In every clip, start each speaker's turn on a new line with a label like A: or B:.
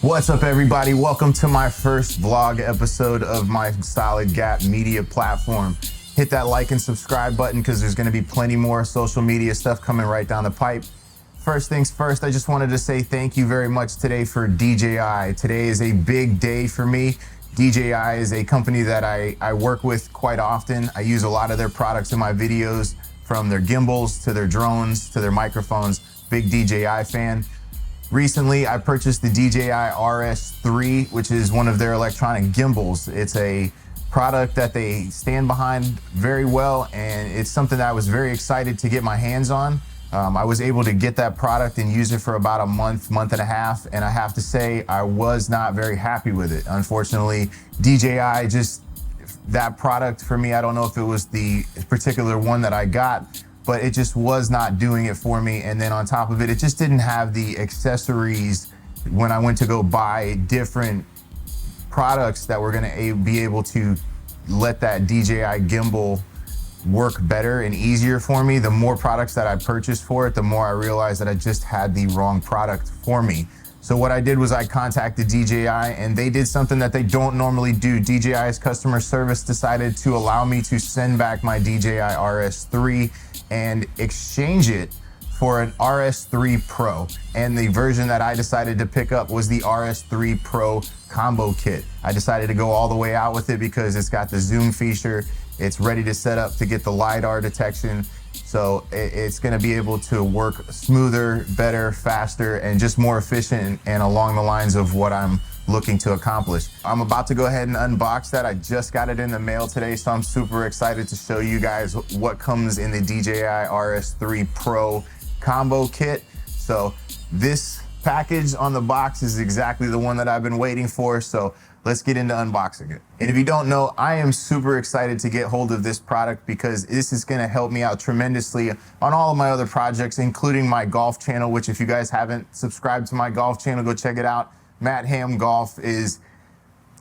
A: What's up, everybody? Welcome to my first vlog episode of my Solid Gap media platform. Hit that like and subscribe button because there's going to be plenty more social media stuff coming right down the pipe. First things first, I just wanted to say thank you very much today for DJI. Today is a big day for me. DJI is a company that I work with quite often. I use a lot of their products in my videos, from their gimbals to their drones to their microphones. Big DJI fan. Recently, I purchased the DJI RS3, which is one of their electronic gimbals. It's a product that they stand behind very well, and it's something that I was very excited to get my hands on. I was able to get that product and use it for about a month and a half, and I have to say I was not very happy with it. Unfortunately, DJI that product for me, I don't know if it was the particular one that I got, but it just was not doing it for me. And then on top of it, it just didn't have the accessories when I went to go buy different products that were gonna be able to let that DJI gimbal work better and easier for me. The more products that I purchased for it, the more I realized that I just had the wrong product for me. So what I did was I contacted DJI, and they did something that they don't normally do. DJI's customer service decided to allow me to send back my DJI RS3 and exchange it for an RS3 Pro. And the version that I decided to pick up was the RS3 Pro combo kit. I decided to go all the way out with it because it's got the zoom feature. It's ready to set up to get the LiDAR detection. So it's gonna be able to work smoother, better, faster, and just more efficient and along the lines of what I'm looking to accomplish. I'm about to go ahead and unbox that. I just got it in the mail today, so I'm super excited to show you guys what comes in the DJI RS3 Pro combo kit. So this package on the box is exactly the one that I've been waiting for. So let's get into unboxing it. And if you don't know, I am super excited to get hold of this product because this is gonna help me out tremendously on all of my other projects, including my golf channel, which if you guys haven't subscribed to my golf channel, go check it out. Matt Ham Golf is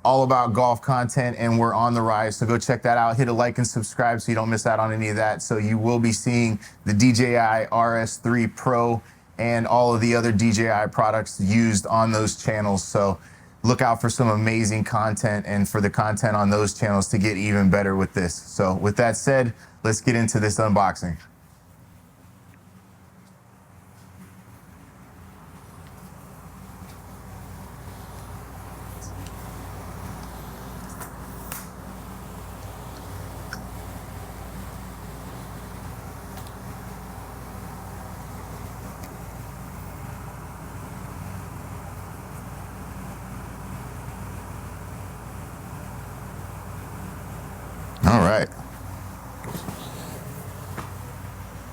A: all about golf content, and we're on the rise. So go check that out. Hit a like and subscribe so you don't miss out on any of that. So you will be seeing the DJI RS3 Pro and all of the other DJI products used on those channels. So look out for some amazing content and for the content on those channels to get even better with this. So with that said, let's get into this unboxing. All right.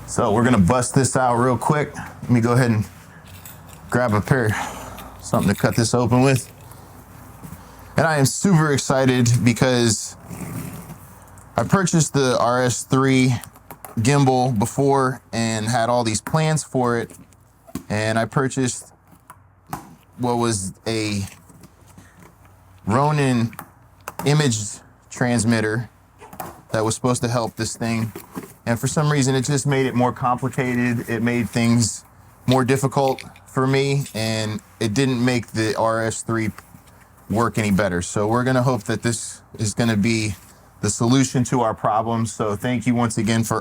A: So we're gonna bust this out real quick. Let me go ahead and grab a pair, something to cut this open with. And I am super excited because I purchased the RS3 gimbal before and had all these plans for it. And I purchased what was a Ronin image transmitter that was supposed to help this thing. And for some reason, it just made it more complicated. It made things more difficult for me, and it didn't make the RS3 work any better. So we're gonna hope that this is gonna be the solution to our problems. So thank you once again for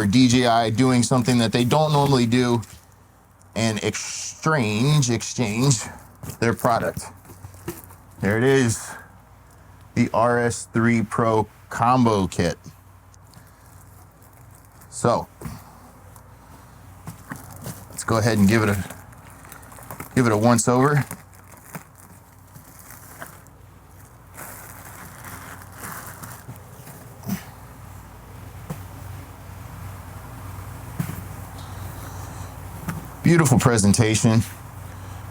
A: DJI doing something that they don't normally do and exchange their product. There it is, the RS3 Pro combo kit. So let's go ahead and give it a once over. Beautiful presentation.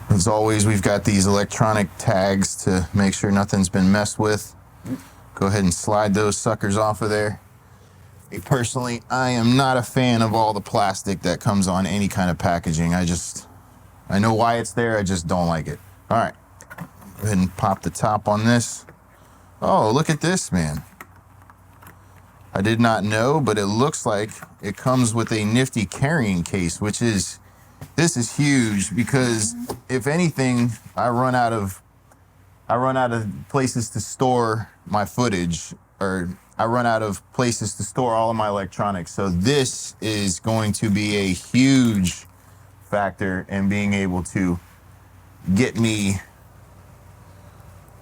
A: As always, we've got these electronic tags to make sure nothing's been messed with. Go ahead and slide those suckers off of there. Personally, I am not a fan of all the plastic that comes on any kind of packaging. I know why it's there, I just don't like it. All right, go ahead and pop the top on this. Oh, look at this, man. I did not know, but it looks like it comes with a nifty carrying case, which is This is huge because if anything, I run out of places to store my footage, or I run out of places to store all of my electronics. So this is going to be a huge factor in being able to get me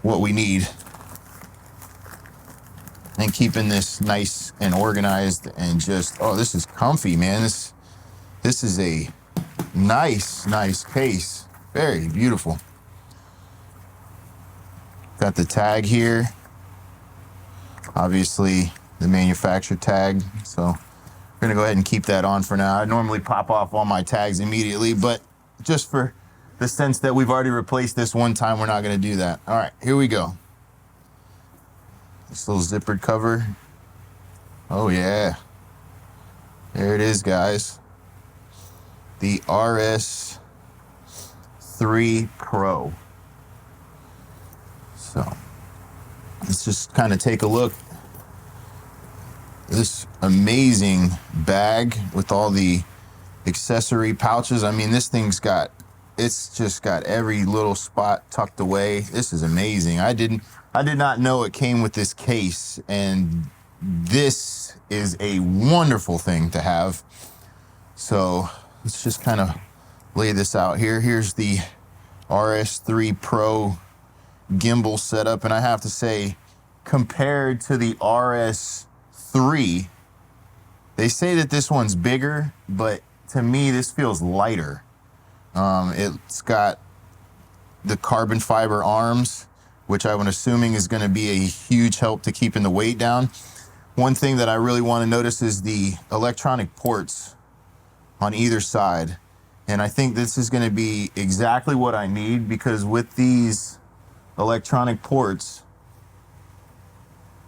A: what we need and keeping this nice and organized and just, oh, this is comfy, man. This is a nice case. Very beautiful. Got the tag here. Obviously the manufacturer tag. So we're gonna go ahead and keep that on for now. I normally pop off all my tags immediately, but just for the sense that we've already replaced this one time, we're not gonna do that. All right, here we go. This little zippered cover. Oh yeah. There it is, guys. The RS3 Pro. So let's just kind of take a look. This amazing bag with all the accessory pouches. I mean, this thing's got, it's just got every little spot tucked away. This is amazing. I did not know it came with this case, and this is a wonderful thing to have. So let's just kind of lay this out here. Here's the RS3 Pro gimbal setup, and I have to say, compared to the RS3, they say that this one's bigger, but to me this feels lighter. It's got the carbon fiber arms, which I'm assuming is going to be a huge help to keeping the weight down. One thing that I really want to notice is the electronic ports on either side, and I think this is going to be exactly what I need, because with these electronic ports,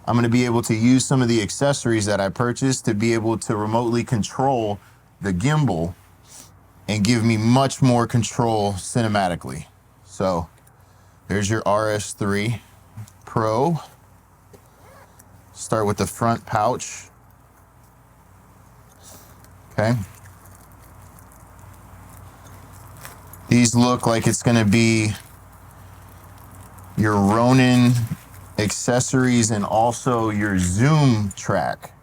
A: I'm going to be able to use some of the accessories that I purchased to be able to remotely control the gimbal and give me much more control cinematically. So there's your RS3 Pro. Start with the front pouch. Okay. These look like it's going to be your Ronin accessories and also your zoom track.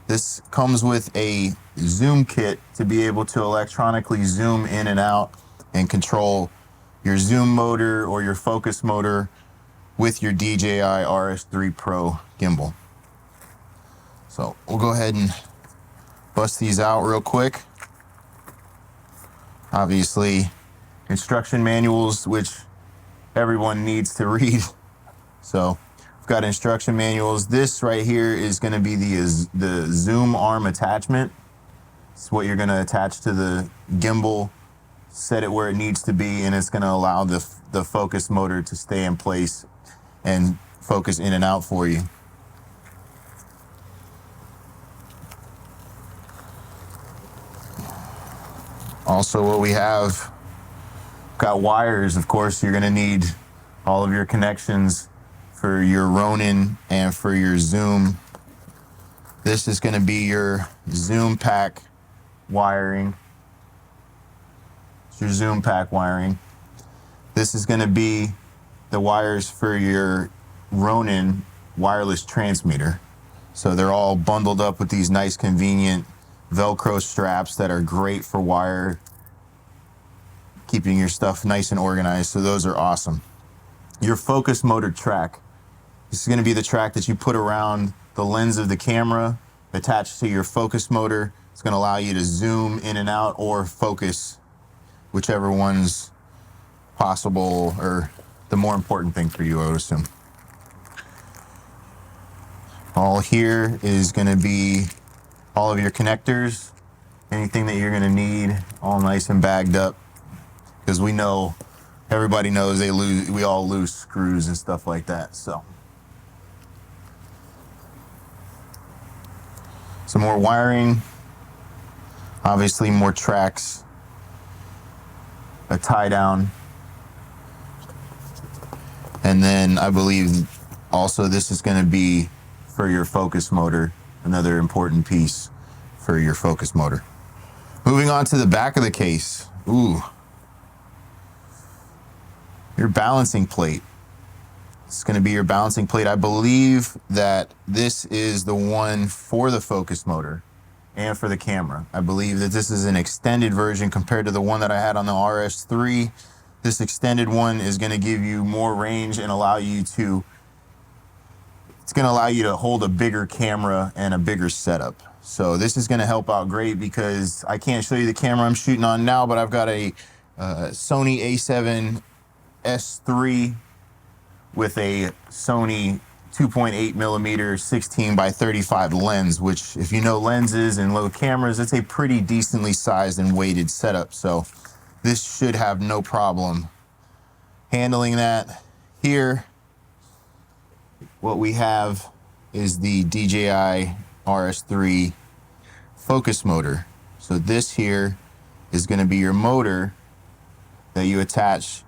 A: This comes with a zoom kit to be able to electronically zoom in and out and control your zoom motor or your focus motor with your DJI RS3 Pro gimbal. So we'll go ahead and bust these out real quick. Obviously, instruction manuals, which everyone needs to read. So we've got instruction manuals. This right here is going to be the zoom arm attachment. It's what you're going to attach to the gimbal, set it where it needs to be, and it's going to allow the focus motor to stay in place and focus in and out for you. Also, what we have, got wires. Of course, you're going to need all of your connections for your Ronin and for your zoom. This is going to be your zoom pack wiring. It's your zoom pack wiring. This is going to be the wires for your Ronin wireless transmitter. So they're all bundled up with these nice convenient Velcro straps that are great for wire, keeping your stuff nice and organized. So those are awesome. Your focus motor track. This is going to be the track that you put around the lens of the camera, attached to your focus motor. It's going to allow you to zoom in and out or focus, whichever one's possible or the more important thing for you, I would assume. All here is going to be all of your connectors, anything that you're going to need, all nice and bagged up, because we know, everybody knows we all lose screws and stuff like that. So some more wiring, obviously more tracks, a tie down, and then I believe also this is going to be for your focus motor, another important piece for your focus motor. Moving on to the back of the case. Ooh, your balancing plate. It's going to be your balancing plate. I believe that this is the one for the focus motor and for the camera. I believe that this is an extended version compared to the one that I had on the RS3. This extended one is going to give you more range and it's going to allow you to hold a bigger camera and a bigger setup. So this is going to help out great because I can't show you the camera I'm shooting on now, but I've got a Sony A7 S3 with a Sony 2.8 millimeter 16 by 35 lens, which if you know lenses and low cameras, it's a pretty decently sized and weighted setup. So this should have no problem handling that. Here, what we have is the DJI RS3 focus motor. So this here is going to be your motor that you attach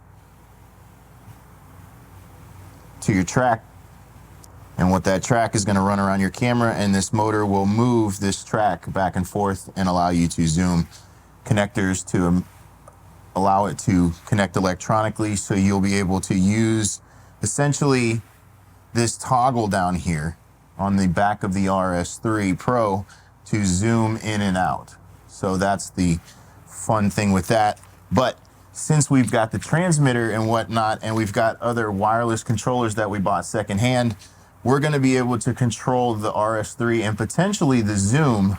A: to your track, and what that track is going to run around your camera, and this motor will move this track back and forth and allow you to zoom. Connectors to allow it to connect electronically, so you'll be able to use essentially this toggle down here on the back of the RS3 Pro to zoom in and out. So that's the fun thing with that. But since we've got the transmitter and whatnot, and we've got other wireless controllers that we bought secondhand, we're going to be able to control the RS3 and potentially the zoom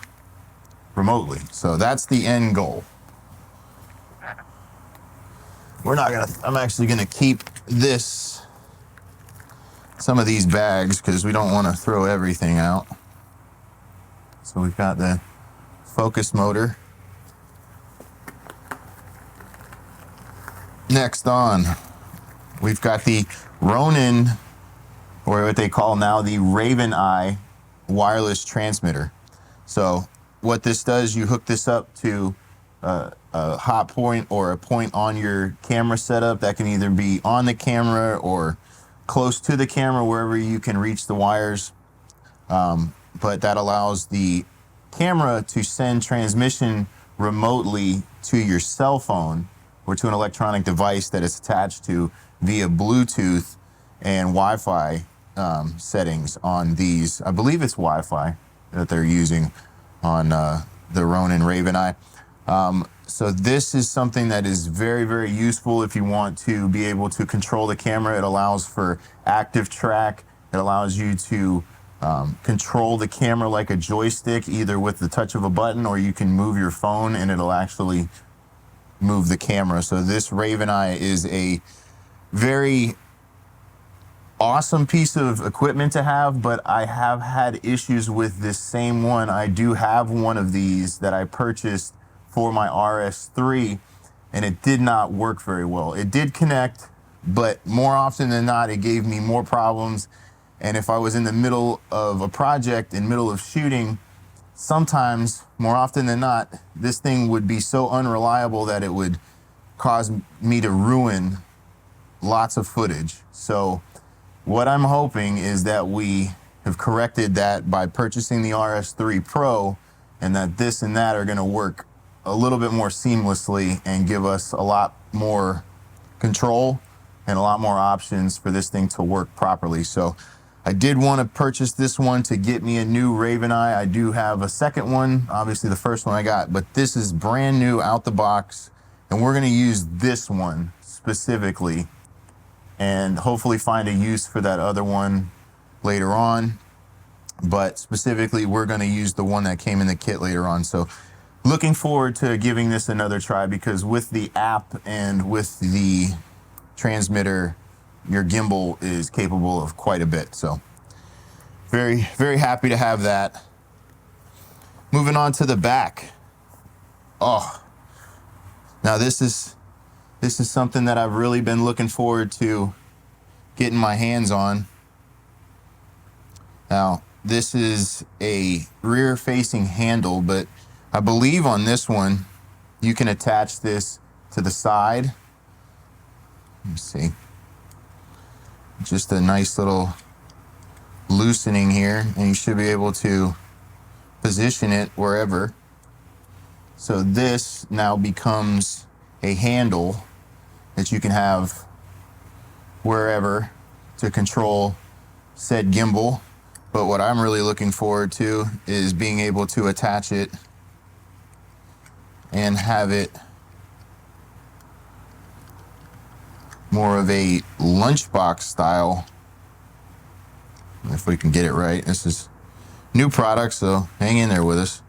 A: remotely. So that's the end goal. I'm actually going to keep some of these bags because we don't want to throw everything out. So we've got the focus motor. Next on, we've got the Ronin, or what they call now the Raven Eye wireless transmitter. So what this does, you hook this up to a hot point or a point on your camera setup that can either be on the camera or close to the camera, wherever you can reach the wires. But that allows the camera to send transmission remotely to your cell phone or to an electronic device that is attached to via Bluetooth and Wi-Fi settings on these. I believe it's Wi-Fi that they're using on the Ronin Raven Eye. So this is something that is very, very useful if you want to be able to control the camera. It allows for active track. It allows you to control the camera like a joystick, either with the touch of a button, or you can move your phone and it'll actually move the camera. So this Raven Eye is a very awesome piece of equipment to have, but I have had issues with this same one. I do have one of these that I purchased for my RS3, and it did not work very well. It did connect, but more often than not, it gave me more problems. And if I was in the middle of a project, in middle of shooting, sometimes, more often than not, this thing would be so unreliable that it would cause me to ruin lots of footage. So what I'm hoping is that we have corrected that by purchasing the RS3 Pro, and that this and that are going to work a little bit more seamlessly and give us a lot more control and a lot more options for this thing to work properly. So I did want to purchase this one to get me a new Raven Eye. I do have a second one, obviously the first one I got, but this is brand new out the box, and we're going to use this one specifically and hopefully find a use for that other one later on. But specifically, we're going to use the one that came in the kit later on. So looking forward to giving this another try, because with the app and with the transmitter, your gimbal is capable of quite a bit. So very, very happy to have that. Moving on to the back. Oh, now this is something that I've really been looking forward to getting my hands on. Now, this is a rear-facing handle, but I believe on this one, you can attach this to the side. Let me see. Just a nice little loosening here, and you should be able to position it wherever. So this now becomes a handle that you can have wherever to control said gimbal. But what I'm really looking forward to is being able to attach it and have it more of a lunchbox style. If we can get it right. This is new product, so hang in there with us.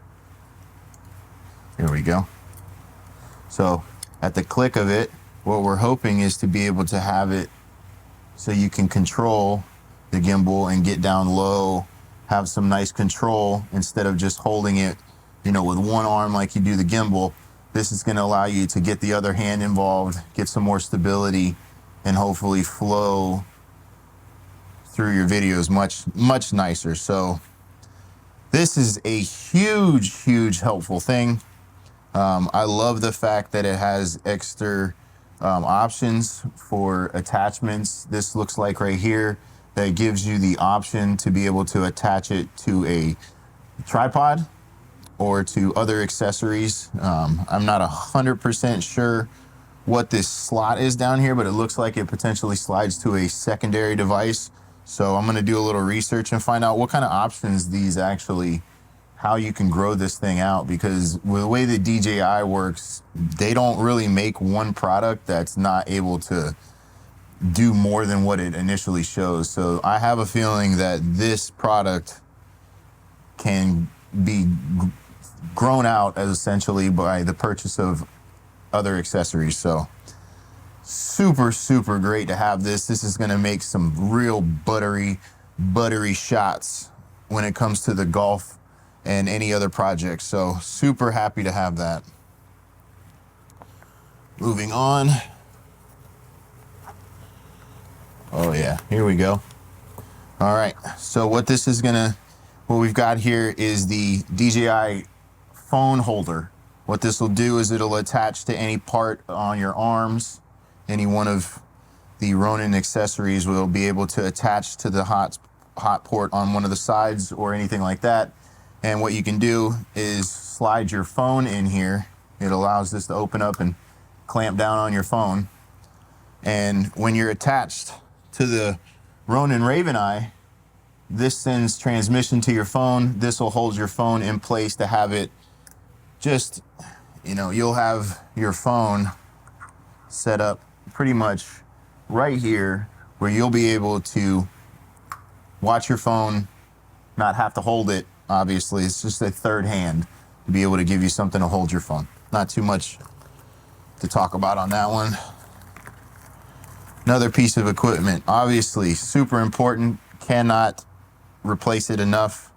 A: Here we go. So at the click of it, what we're hoping is to be able to have it so you can control the gimbal and get down low, have some nice control instead of just holding it, you know, with one arm like you do the gimbal. This is going to allow you to get the other hand involved, get some more stability, and hopefully flow through your videos much nicer. So this is a huge helpful thing. I love the fact that it has extra options for attachments. This looks like right here that gives you the option to be able to attach it to a tripod or to other accessories. I'm not 100% sure what this slot is down here, but it looks like it potentially slides to a secondary device. So I'm gonna do a little research and find out what kind of options these actually, how you can grow this thing out, because with the way that DJI works, they don't really make one product that's not able to do more than what it initially shows. So I have a feeling that this product can be grown out as essentially by the purchase of other accessories. So super great to have this. This is going to make some real buttery shots when it comes to the golf and any other projects. So super happy to have that. Moving on. Oh yeah, here we go. All right, so what we've got here is the DJI phone holder. What this will do is it'll attach to any part on your arms. Any one of the Ronin accessories will be able to attach to the hot port on one of the sides or anything like that. And what you can do is slide your phone in here. It allows this to open up and clamp down on your phone. And when you're attached to the Ronin Raven Eye, this sends transmission to your phone. This will hold your phone in place to have it just, you know, you'll have your phone set up pretty much right here where you'll be able to watch your phone, not have to hold it. Obviously, it's just a third hand to be able to give you something to hold your phone. Not too much to talk about on that one. Another piece of equipment, obviously super important, cannot replace it enough,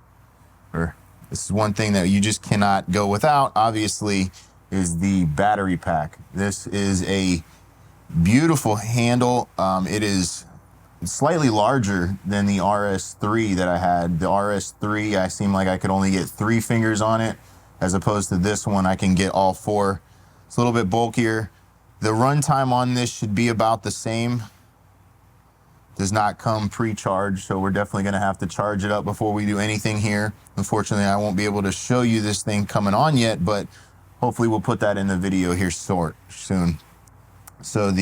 A: or this is one thing that you just cannot go without, obviously, is the battery pack. This is a beautiful handle. It is slightly larger than the RS3 that I had. The RS3, I seem like I could only get 3 fingers on it, as opposed to this one, I can get all 4. It's a little bit bulkier. The runtime on this should be about the same. Does not come pre-charged, so we're definitely gonna have to charge it up before we do anything here. Unfortunately, I won't be able to show you this thing coming on yet, but hopefully we'll put that in the video here soon. So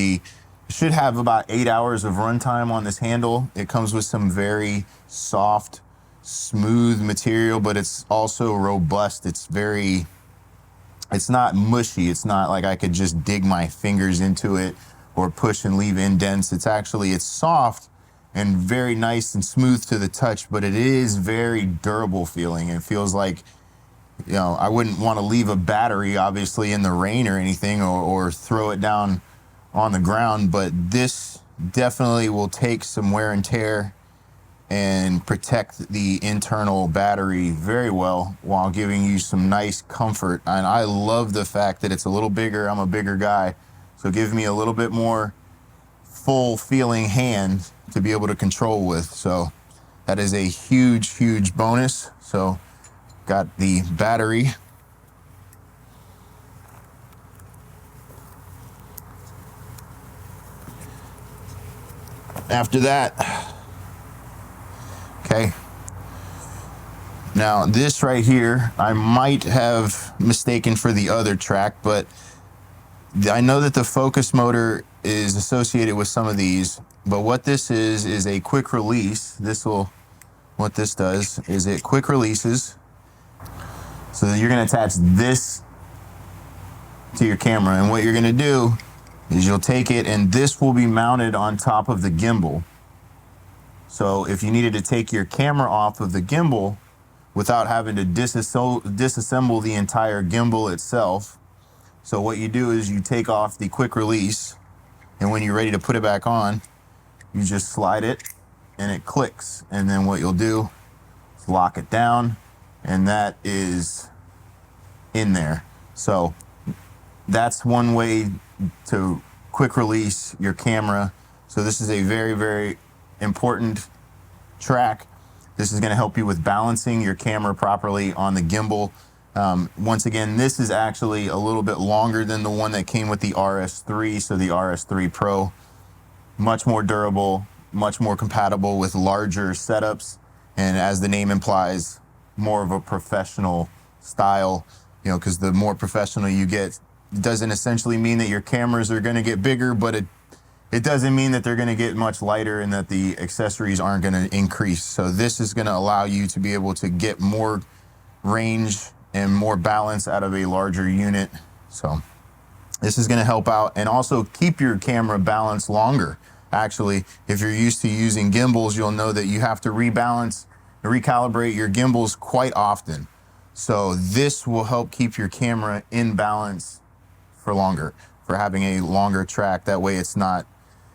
A: should have about 8 hours of runtime on this handle. It comes with some very soft, smooth material, but it's also robust. It's not mushy. It's not like I could just dig my fingers into it or push and leave indents. It's soft and very nice and smooth to the touch, but it is very durable feeling. It feels like, you know, I wouldn't want to leave a battery obviously in the rain or anything, or throw it down on the ground, but this definitely will take some wear and tear and protect the internal battery very well while giving you some nice comfort. And I love the fact that it's a little bigger. I'm a bigger guy, so give me a little bit more full feeling hand to be able to control with. So that is a huge bonus. So got the battery. After that, okay, now this right here, I might have mistaken for the other track, but I know that the focus motor is associated with some of these, but what this is a quick release. What this does is it quick releases. So you're gonna attach this to your camera, and what you're gonna do is you'll take it, and this will be mounted on top of the gimbal. So if you needed to take your camera off of the gimbal without having to disassemble the entire gimbal itself, so what you do is you take off the quick release, and when you're ready to put it back on, you just slide it and it clicks. And then what you'll do is lock it down, and that is in there. So that's one way to quick release your camera. So this is a very, very important track. This is going to help you with balancing your camera properly on the gimbal. Once again, this is actually a little bit longer than the one that came with the RS3. So the RS3 Pro, much more durable, much more compatible with larger setups, and as the name implies, more of a professional style. You know, because the more professional you get, it doesn't essentially mean that your cameras are going to get bigger, but it doesn't mean that they're going to get much lighter and that the accessories aren't going to increase. So this is going to allow you to be able to get more range and more balance out of a larger unit. So this is going to help out and also keep your camera balanced longer. Actually, if you're used to using gimbals, you'll know that you have to rebalance, recalibrate your gimbals quite often. So this will help keep your camera in balance for longer, for having a longer track. That way it's not,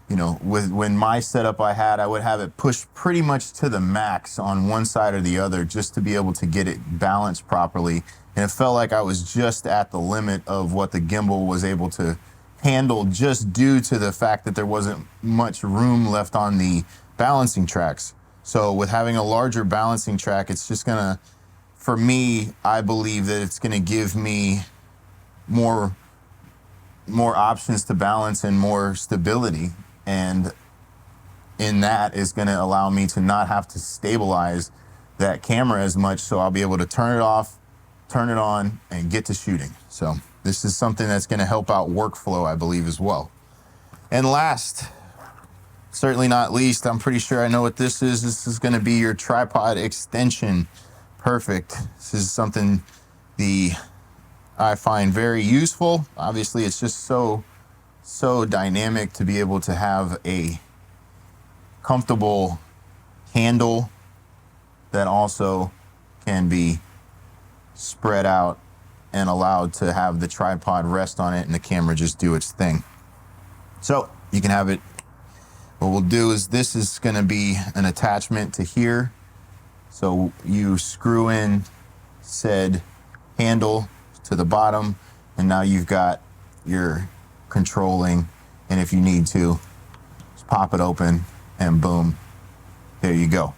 A: you know, when my setup I would have it pushed pretty much to the max on one side or the other just to be able to get it balanced properly. And it felt like I was just at the limit of what the gimbal was able to handle, just due to the fact that there wasn't much room left on the balancing tracks. So with having a larger balancing track, it's just gonna, for me, I believe that it's gonna give me more options to balance and more stability. And in that is gonna allow me to not have to stabilize that camera as much. So I'll be able to turn it off, turn it on, and get to shooting. So this is something that's gonna help out workflow, I believe, as well. And last, certainly not least, I'm pretty sure I know what this is. This is gonna be your tripod extension. Perfect. This is something I find very useful. Obviously, it's just so dynamic to be able to have a comfortable handle that also can be spread out and allowed to have the tripod rest on it and the camera just do its thing. So you can have it. What we'll do is this is going to be an attachment to here. So you screw in said handle to the bottom, and now you've got your controlling, and if you need to, just pop it open and boom, there you go.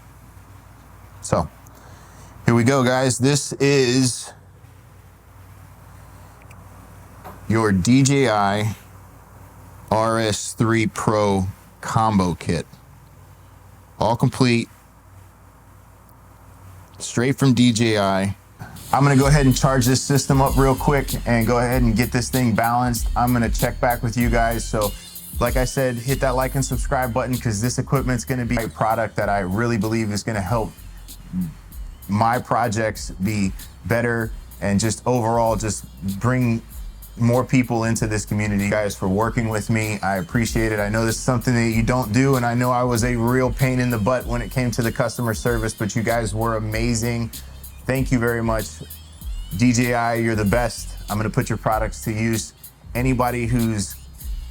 A: So here we go, guys. This is your DJI RS3 Pro combo kit. All complete, straight from DJI. I'm gonna go ahead and charge this system up real quick and go ahead and get this thing balanced. I'm gonna check back with you guys. So like I said, hit that like and subscribe button, because this equipment's gonna be a product that I really believe is gonna help my projects be better and just overall just bring more people into this community. Guys, for working with me, I appreciate it. I know this is something that you don't do, and I know I was a real pain in the butt when it came to the customer service, but you guys were amazing. Thank you very much. DJI, you're the best. I'm gonna put your products to use. Anybody who's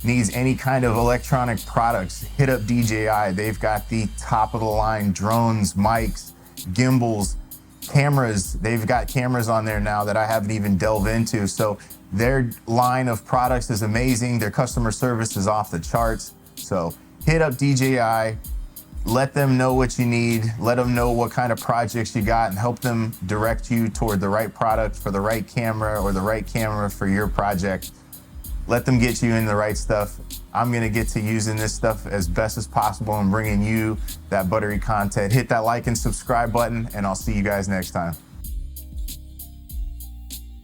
A: needs any kind of electronic products, hit up DJI. They've got the top of the line drones, mics, gimbals, cameras. They've got cameras on there now that I haven't even delved into. So their line of products is amazing. Their customer service is off the charts. So hit up DJI, let them know what you need, let them know what kind of projects you got, and help them direct you toward the right product for the right camera or the right camera for your project. Let them get you in the right stuff. I'm gonna get to using this stuff as best as possible and bringing you that buttery content. Hit that like and subscribe button, and I'll see you guys next time.